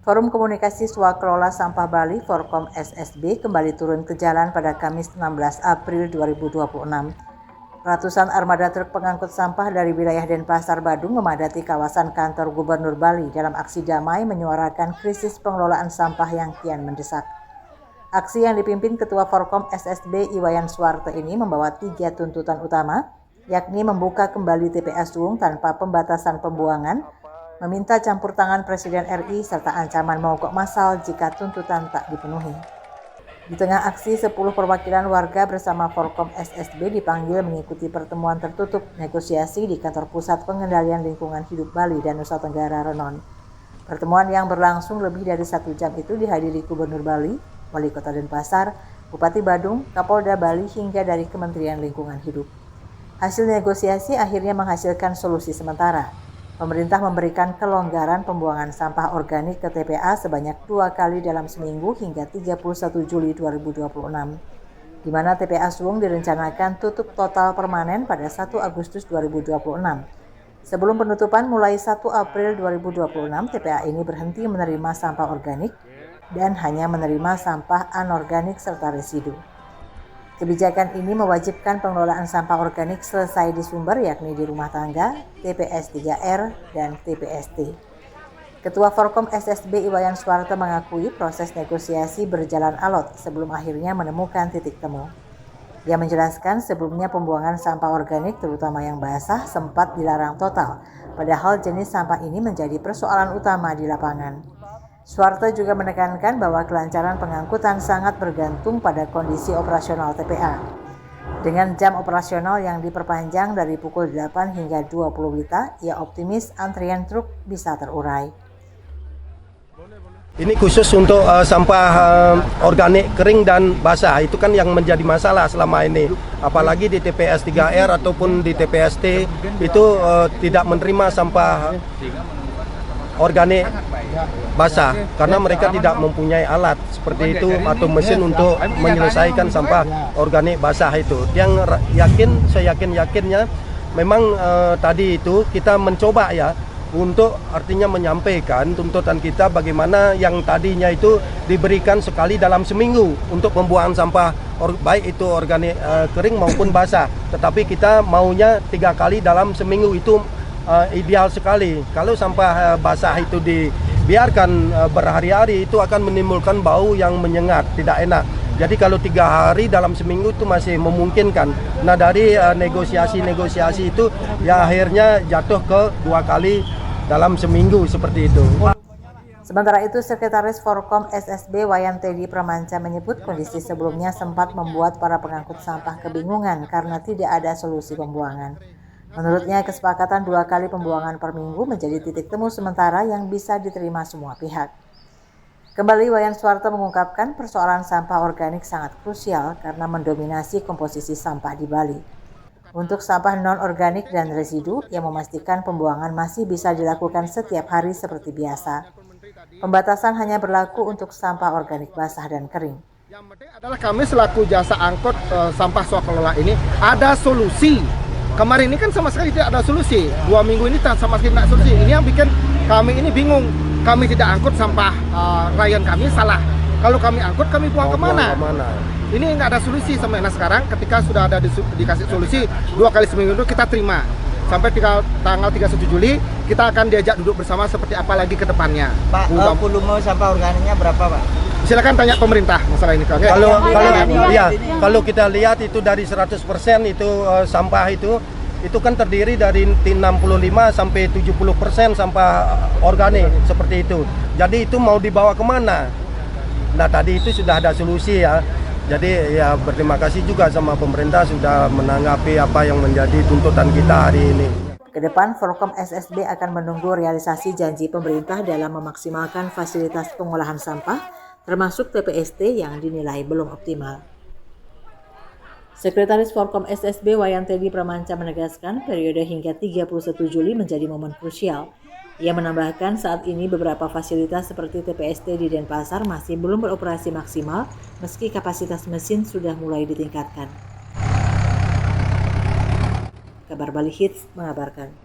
Forum Komunikasi Swakelola Sampah Bali Forkom SSB kembali turun ke jalan pada Kamis 16 April 2026. Ratusan armada truk pengangkut sampah dari wilayah Denpasar, Badung memadati kawasan kantor Gubernur Bali dalam aksi damai menyuarakan krisis pengelolaan sampah yang kian mendesak. Aksi yang dipimpin Ketua Forkom SSB Iwayan Suwarte ini membawa 3 tuntutan utama, yakni membuka kembali TPA Suwung tanpa pembatasan pembuangan, meminta campur tangan Presiden RI, serta ancaman mogok massal jika tuntutan tak dipenuhi. Di tengah aksi, 10 perwakilan warga bersama Forkom SSB dipanggil mengikuti pertemuan tertutup negosiasi di Kantor Pusat Pengendalian Lingkungan Hidup Bali dan Nusa Tenggara Renon. Pertemuan yang berlangsung lebih dari 1 jam itu dihadiri Gubernur Bali, Wali Kota Denpasar, Bupati Badung, Kapolda Bali hingga dari Kementerian Lingkungan Hidup. Hasil negosiasi akhirnya menghasilkan solusi sementara. Pemerintah memberikan kelonggaran pembuangan sampah organik ke TPA sebanyak 2 kali dalam seminggu hingga 31 Juli 2026, di mana TPA Suwung direncanakan tutup total permanen pada 1 Agustus 2026. Sebelum penutupan mulai 1 April 2026, TPA ini berhenti menerima sampah organik dan hanya menerima sampah anorganik serta residu. Kebijakan ini mewajibkan pengelolaan sampah organik selesai di sumber, yakni di rumah tangga, TPS 3R, dan TPST. Ketua Forkom SSB Iwayan Suwarte mengakui proses negosiasi berjalan alot sebelum akhirnya menemukan titik temu. Dia menjelaskan sebelumnya pembuangan sampah organik terutama yang basah sempat dilarang total, padahal jenis sampah ini menjadi persoalan utama di lapangan. Suwarte juga menekankan bahwa kelancaran pengangkutan sangat bergantung pada kondisi operasional TPA. Dengan jam operasional yang diperpanjang dari pukul 8 hingga 20 WITA, ia optimis antrian truk bisa terurai. Ini khusus untuk sampah organik kering dan basah, itu kan yang menjadi masalah selama ini. Apalagi di TPS 3R ataupun di TPST itu tidak menerima sampah organik basah karena mereka tidak mempunyai alat seperti itu atau mesin untuk menyelesaikan sampah organik basah itu. Yang saya yakinnya memang tadi itu kita mencoba ya untuk artinya menyampaikan tuntutan kita bagaimana yang tadinya itu diberikan sekali dalam seminggu untuk pembuangan sampah baik itu organik kering maupun basah, tetapi kita maunya 3 kali dalam seminggu. Itu ideal sekali. Kalau sampah basah itu dibiarkan berhari-hari itu akan menimbulkan bau yang menyengat, tidak enak. Jadi kalau 3 hari dalam seminggu itu masih memungkinkan. Nah, dari negosiasi itu ya akhirnya jatuh ke 2 kali dalam seminggu seperti itu. Sementara itu, Sekretaris Forkom SSB Wayan Teddy Pramanca menyebut kondisi sebelumnya sempat membuat para pengangkut sampah kebingungan karena tidak ada solusi pembuangan. Menurutnya, kesepakatan 2 kali pembuangan per minggu menjadi titik temu sementara yang bisa diterima semua pihak. Kembali, Wayan Suwarte mengungkapkan persoalan sampah organik sangat krusial karena mendominasi komposisi sampah di Bali. Untuk sampah non-organik dan residu, ia memastikan pembuangan masih bisa dilakukan setiap hari seperti biasa. Pembatasan hanya berlaku untuk sampah organik basah dan kering. Yang penting adalah kami selaku jasa angkut sampah swakelola ini ada solusi. Kemarin ini kan sama sekali tidak ada solusi. 2 minggu ini sama sekali tidak ada solusi. Ini yang bikin kami ini bingung. Kami tidak angkut sampah rayon kami salah. Kalau kami angkut, kami buang kemana? Ini nggak ada solusi sampai sekarang. Ketika sudah ada dikasih solusi 2 kali seminggu itu kita terima. Sampai tanggal 31 Juli kita akan diajak duduk bersama seperti apa lagi ke depannya. Pak, volume sampah organiknya berapa, Pak? Silakan tanya pemerintah masalah ini. Okay. Kalau kita lihat itu dari 100% itu sampah itu kan terdiri dari 65 sampai 70% sampah organik seperti itu. Jadi itu mau dibawa kemana? Nah, tadi itu sudah ada solusi ya. Jadi ya berterima kasih juga sama pemerintah sudah menanggapi apa yang menjadi tuntutan kita hari ini. Kedepan, Forkom SSB akan menunggu realisasi janji pemerintah dalam memaksimalkan fasilitas pengolahan sampah, termasuk TPST yang dinilai belum optimal. Sekretaris Forkom SSB Wayan Teddy Pramanca menegaskan periode hingga 31 Juli menjadi momen krusial. Ia menambahkan saat ini beberapa fasilitas seperti TPST di Denpasar masih belum beroperasi maksimal meski kapasitas mesin sudah mulai ditingkatkan. Kabar Bali Hits mengabarkan.